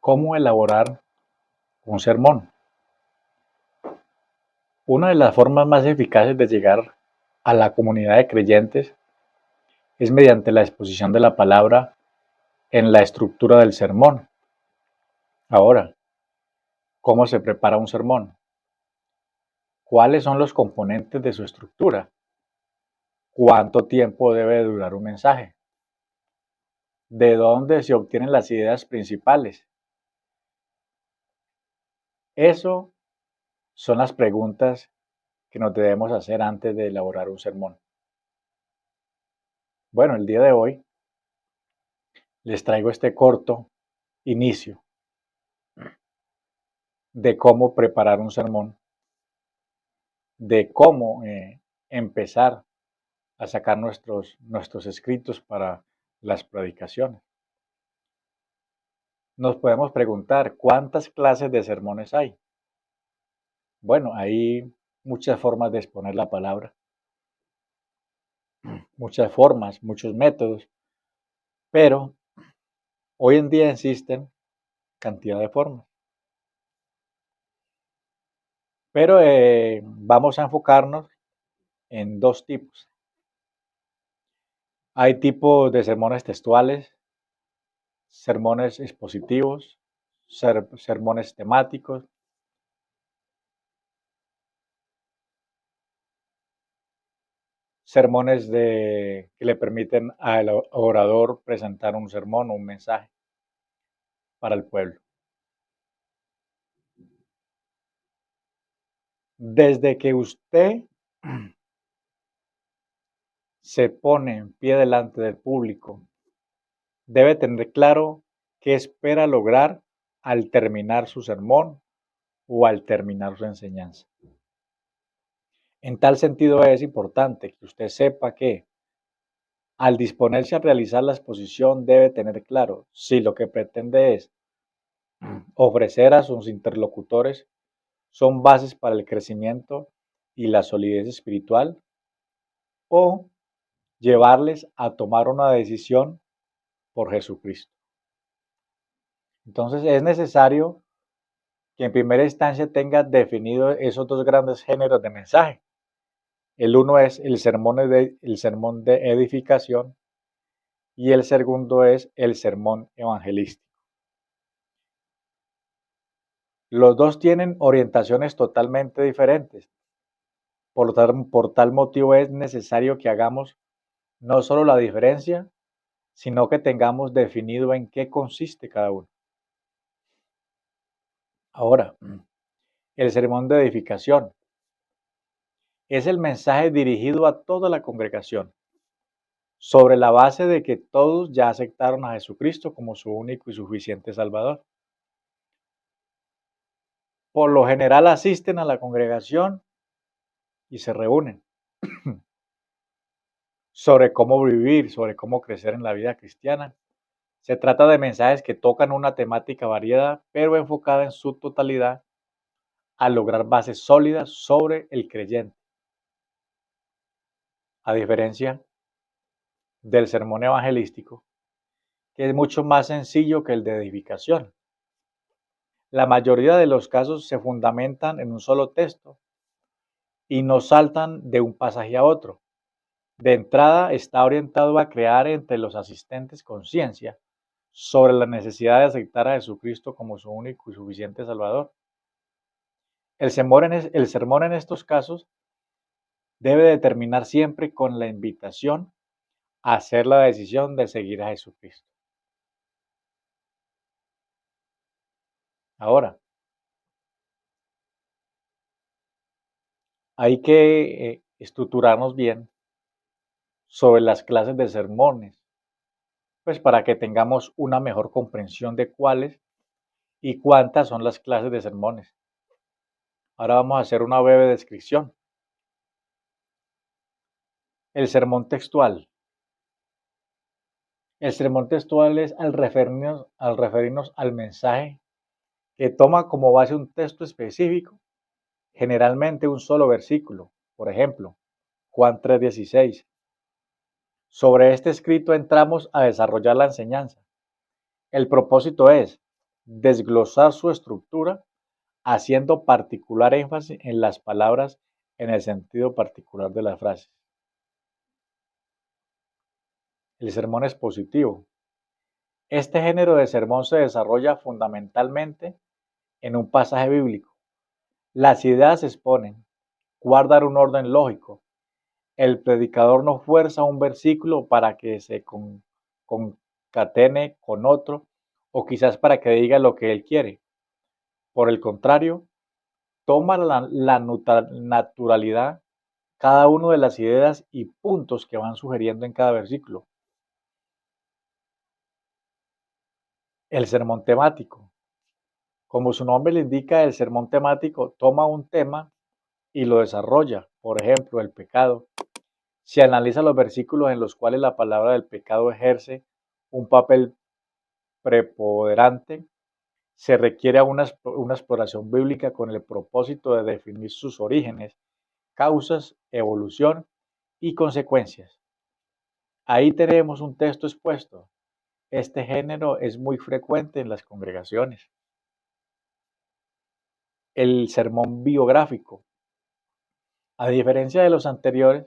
¿Cómo elaborar un sermón? Una de las formas más eficaces de llegar a la comunidad de creyentes es mediante la exposición de la palabra en la estructura del sermón. Ahora, ¿cómo se prepara un sermón? ¿Cuáles son los componentes de su estructura? ¿Cuánto tiempo debe durar un mensaje? ¿De dónde se obtienen las ideas principales? Eso son las preguntas que nos debemos hacer antes de elaborar un sermón. Bueno, el día de hoy les traigo este corto inicio de cómo preparar un sermón, de cómo empezar a sacar nuestros escritos para las predicaciones. Nos podemos preguntar, ¿cuántas clases de sermones hay? Bueno, hay muchas formas de exponer la palabra, muchas formas, muchos métodos, pero hoy en día existen cantidad de formas. Pero vamos a enfocarnos en dos tipos. Hay tipos de sermones textuales, sermones expositivos, sermones temáticos, sermones que le permiten al orador presentar un sermón o un mensaje para el pueblo. Desde que usted se pone en pie delante del público, debe tener claro qué espera lograr al terminar su sermón o al terminar su enseñanza. En tal sentido es importante que usted sepa que al disponerse a realizar la exposición debe tener claro si lo que pretende es ofrecer a sus interlocutores son bases para el crecimiento y la solidez espiritual o llevarles a tomar una decisión por Jesucristo. Entonces es necesario que en primera instancia tenga definido esos dos grandes géneros de mensaje. El uno es el sermón de edificación y el segundo es el sermón evangelístico. Los dos tienen orientaciones totalmente diferentes. Por tal motivo es necesario que hagamos no solo la diferencia, sino que tengamos definido en qué consiste cada uno. Ahora, el sermón de edificación es el mensaje dirigido a toda la congregación, sobre la base de que todos ya aceptaron a Jesucristo como su único y suficiente Salvador. Por lo general asisten a la congregación y se reúnen sobre cómo vivir, sobre cómo crecer en la vida cristiana. Se trata de mensajes que tocan una temática variada, pero enfocada en su totalidad a lograr bases sólidas sobre el creyente. A diferencia del sermón evangelístico, que es mucho más sencillo que el de edificación. La mayoría de los casos se fundamentan en un solo texto y no saltan de un pasaje a otro. De entrada, está orientado a crear entre los asistentes conciencia sobre la necesidad de aceptar a Jesucristo como su único y suficiente Salvador. El sermón en estos casos debe determinar siempre con la invitación a hacer la decisión de seguir a Jesucristo. Ahora, hay que estructurarnos bien sobre las clases de sermones, pues para que tengamos una mejor comprensión de cuáles y cuántas son las clases de sermones. Ahora vamos a hacer una breve descripción. El sermón textual. El sermón textual es al referirnos al mensaje que toma como base un texto específico, generalmente un solo versículo. Por ejemplo, Juan 3:16. Sobre este escrito entramos a desarrollar la enseñanza. El propósito es desglosar su estructura, haciendo particular énfasis en las palabras en el sentido particular de las frases. El sermón expositivo. Este género de sermón se desarrolla fundamentalmente en un pasaje bíblico. Las ideas se exponen, guardan un orden lógico. El predicador no fuerza un versículo para que se concatene con otro o quizás para que diga lo que él quiere. Por el contrario, toma la naturalidad cada una de las ideas y puntos que van sugiriendo en cada versículo. El sermón temático. Como su nombre le indica, el sermón temático toma un tema y lo desarrolla. Por ejemplo, el pecado. Se analiza los versículos en los cuales la palabra del pecado ejerce un papel preponderante. Se requiere una exploración bíblica con el propósito de definir sus orígenes, causas, evolución y consecuencias. Ahí tenemos un texto expuesto. Este género es muy frecuente en las congregaciones. El sermón biográfico. A diferencia de los anteriores,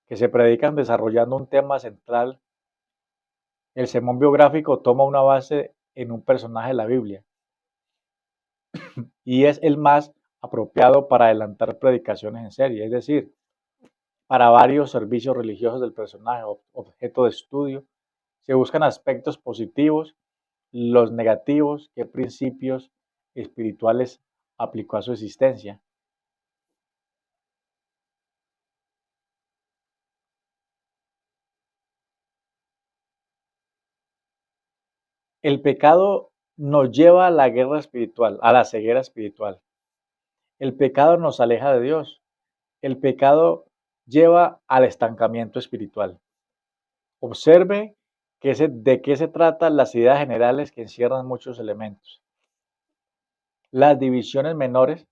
que se predican desarrollando un tema central, el sermón biográfico toma una base en un personaje de la Biblia y es el más apropiado para adelantar predicaciones en serie, es decir, para varios servicios religiosos del personaje objeto de estudio. Se buscan aspectos positivos, los negativos, qué principios espirituales aplicó a su existencia. El pecado nos lleva a la guerra espiritual, a la ceguera espiritual. El pecado nos aleja de Dios. El pecado lleva al estancamiento espiritual. Observe de qué se tratan las ideas generales que encierran muchos elementos. Las divisiones menores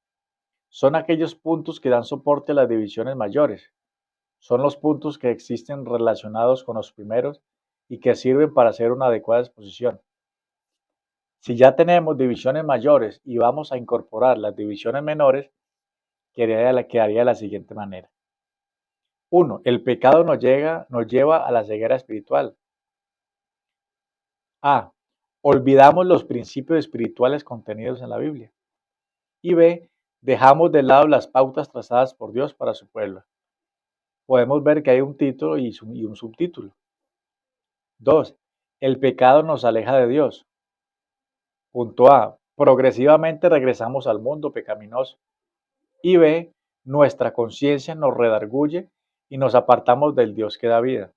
son aquellos puntos que dan soporte a las divisiones mayores. Son los puntos que existen relacionados con los primeros y que sirven para hacer una adecuada exposición. Si ya tenemos divisiones mayores y vamos a incorporar las divisiones menores, quedaría de la siguiente manera. 1. El pecado nos lleva a la ceguera espiritual. A. Olvidamos los principios espirituales contenidos en la Biblia. Y B. Dejamos de lado las pautas trazadas por Dios para su pueblo. Podemos ver que hay un título y un subtítulo. 2. El pecado nos aleja de Dios. Punto A. Progresivamente regresamos al mundo pecaminoso. Y B. Nuestra conciencia nos redarguye y nos apartamos del Dios que da vida.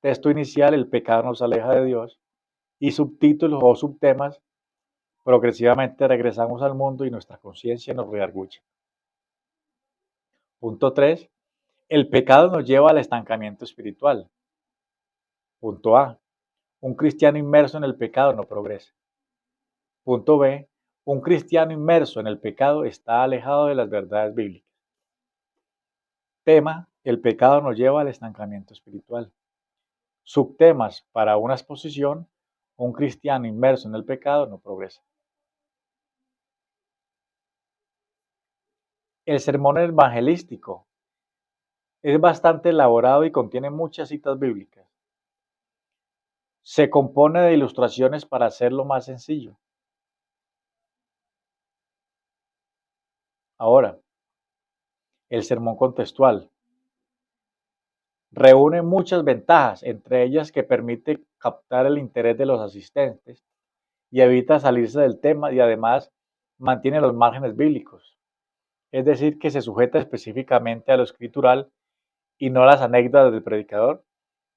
Texto inicial, el pecado nos aleja de Dios. Y subtítulos o subtemas, progresivamente regresamos al mundo y nuestra conciencia nos redarguye. Punto 3. El pecado nos lleva al estancamiento espiritual. Punto A. Un cristiano inmerso en el pecado no progresa. Punto B. Un cristiano inmerso en el pecado está alejado de las verdades bíblicas. Tema: el pecado nos lleva al estancamiento espiritual. Subtemas para una exposición: un cristiano inmerso en el pecado no progresa. El sermón evangelístico es bastante elaborado y contiene muchas citas bíblicas. Se compone de ilustraciones para hacerlo más sencillo. Ahora, el sermón contextual reúne muchas ventajas, entre ellas que permite captar el interés de los asistentes y evita salirse del tema y además mantiene los márgenes bíblicos. Es decir, que se sujeta específicamente a lo escritural y no a las anécdotas del predicador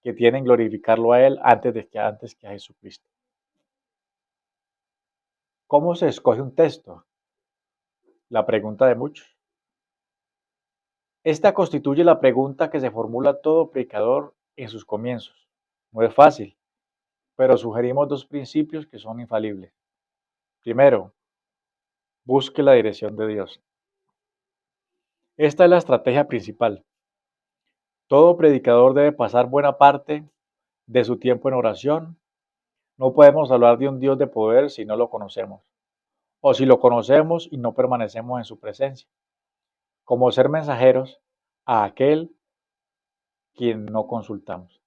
que tienen glorificarlo a él antes que a Jesucristo. ¿Cómo se escoge un texto? La pregunta de muchos. Esta constituye la pregunta que se formula todo predicador en sus comienzos. No es fácil, pero sugerimos dos principios que son infalibles. Primero, busque la dirección de Dios. Esta es la estrategia principal. Todo predicador debe pasar buena parte de su tiempo en oración. No podemos hablar de un Dios de poder si no lo conocemos, o si lo conocemos y no permanecemos en su presencia, como ser mensajeros a aquel quien no consultamos.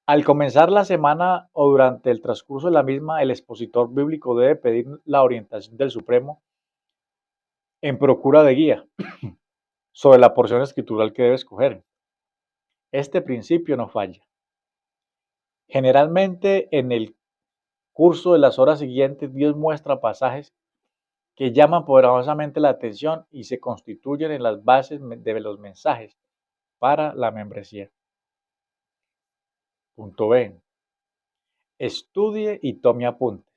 Al comenzar la semana o durante el transcurso de la misma, el expositor bíblico debe pedir la orientación del Supremo en procura de guía sobre la porción escritural que debe escoger. Este principio no falla. Generalmente en el curso de las horas siguientes, Dios muestra pasajes que llaman poderosamente la atención y se constituyen en las bases de los mensajes para la membresía. Punto B. Estudie y tome apuntes.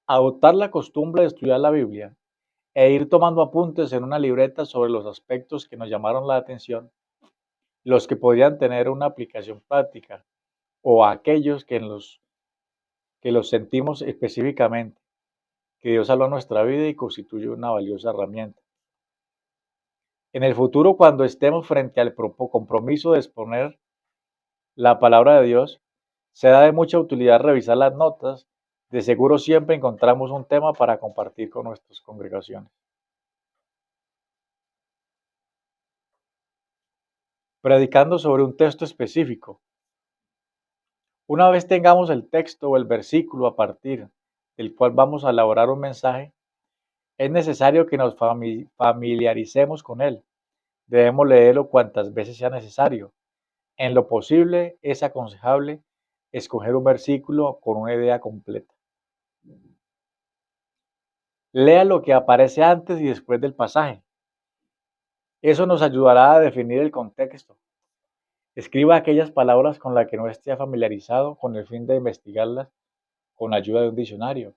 Adoptar la costumbre de estudiar la Biblia e ir tomando apuntes en una libreta sobre los aspectos que nos llamaron la atención, los que podrían tener una aplicación práctica o aquellos que los sentimos específicamente, que Dios habló a nuestra vida y constituye una valiosa herramienta. En el futuro, cuando estemos frente al compromiso de exponer la palabra de Dios, será de mucha utilidad revisar las notas. De seguro siempre encontramos un tema para compartir con nuestras congregaciones. Predicando sobre un texto específico. Una vez tengamos el texto o el versículo a partir del cual vamos a elaborar un mensaje, es necesario que nos familiaricemos con él. Debemos leerlo cuantas veces sea necesario. En lo posible, es aconsejable escoger un versículo con una idea completa. Lea lo que aparece antes y después del pasaje. Eso nos ayudará a definir el contexto. Escriba aquellas palabras con las que no esté familiarizado con el fin de investigarlas con ayuda de un diccionario.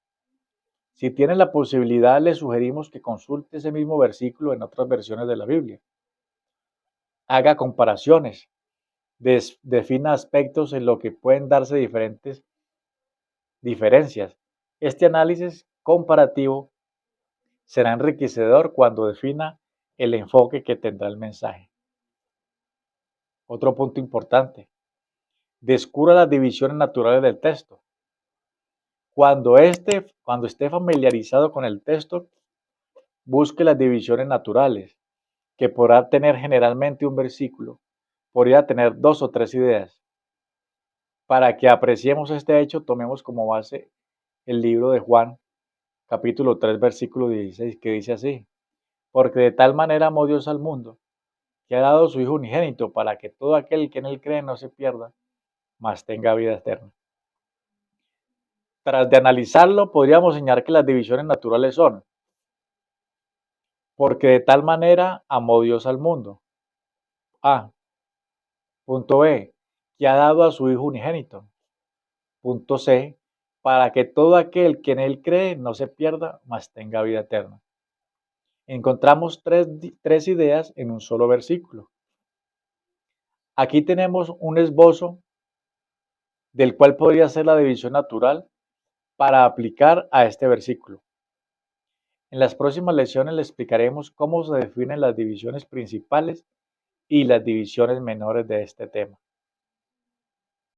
Si tiene la posibilidad, le sugerimos que consulte ese mismo versículo en otras versiones de la Biblia. Haga comparaciones, defina aspectos en lo que pueden darse diferencias. Este análisis comparativo será enriquecedor cuando defina el enfoque que tendrá el mensaje. Otro punto importante, descubra las divisiones naturales del texto. Cuando esté familiarizado con el texto, busque las divisiones naturales, que podrá tener generalmente un versículo, podría tener dos o tres ideas. Para que apreciemos este hecho, tomemos como base el libro de Juan, capítulo 3, versículo 16, que dice así: porque de tal manera amó Dios al mundo, que ha dado su Hijo unigénito, para que todo aquel que en él cree no se pierda, mas tenga vida eterna. Tras de analizarlo, podríamos señalar que las divisiones naturales son: porque de tal manera amó Dios al mundo. A. Punto B. Que ha dado a su Hijo unigénito. Punto C. Para que todo aquel que en él cree no se pierda, mas tenga vida eterna. Encontramos tres ideas en un solo versículo. Aquí tenemos un esbozo del cual podría ser la división natural para aplicar a este versículo. En las próximas lecciones le explicaremos cómo se definen las divisiones principales y las divisiones menores de este tema.